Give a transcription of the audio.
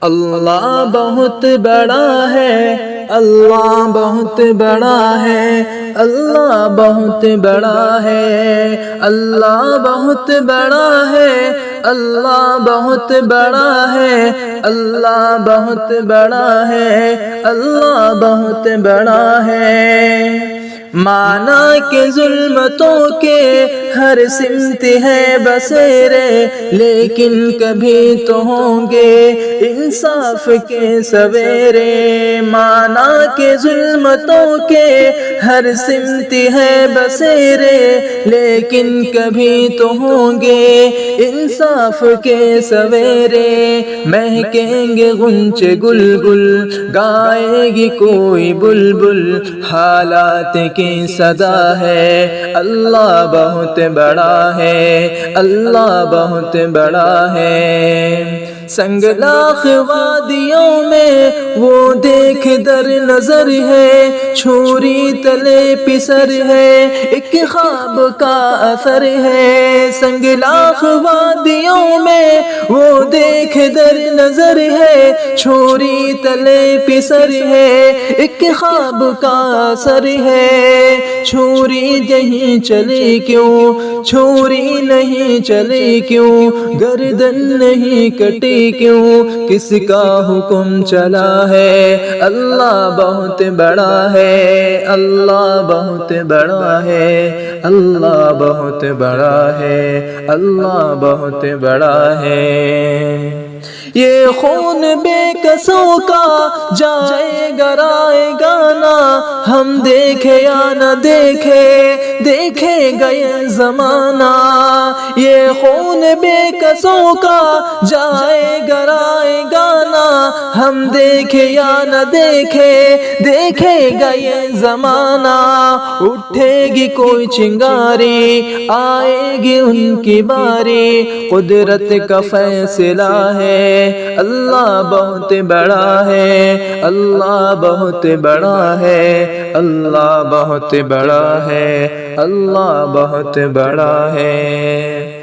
اللہ بہت بڑا ہے، اللہ بہت بڑا ہے، اللہ بہت بڑا ہے، اللہ بہت بڑا ہے، اللہ بہت بڑا ہے، اللہ بہت بڑا ہے، اللہ بہت بڑا ہے۔ مانا کہ ظلمتوں کے ہر سمت ہے بسیرے، لیکن کبھی تو ہوں گے انصاف کے سویرے۔ مانا کہ ظلمتوں کے ہر سمت ہے بسیرے، لیکن کبھی تو ہوں گے انصاف کے سویرے۔ مہکیں گے غنچے گل گل، گائے گی کوئی بلبل، حالات کی صدا ہے۔ اللہ بہت بڑا ہے، اللہ بہت بڑا ہے۔ سنگلاخ وادیوں میں وہ دیکھ در نظر ہے، چھری تلے پسر ہے، ایک خواب کا اثر ہے۔ سنگلاخ وادیوں میں وہ دیکھ در نظر ہے، چھری تلے پسر ہے، ایک خواب کا اثر ہے۔ چھری نہیں چلی کیوں، چھری نہیں چلی کیوں، گردن نہیں کٹی کیوں، کس کا حکم چلا ہے؟ اللہ بہت بڑا ہے، اللہ بہت بڑا ہے، اللہ بہت بڑا ہے، اللہ بہت بڑا ہے۔ یہ خون بے کسوں کا جائے گا رائے گانا، ہم دیکھے یا نہ دیکھے، دیکھے گا یہ زمانہ۔ یہ خون بے کسوں کا جائے گا رائے گانا، ہم دیکھے یا نہ دیکھے، دیکھے گا یہ زمانہ۔ اٹھے گی کوئی چنگاری، آئے گی ان کی باری، قدرت کا فیصلہ ہے۔ اللہ بہت بڑا ہے، اللہ بہت بڑا ہے، اللہ بہت بڑا ہے، اللہ بہت بڑا ہے۔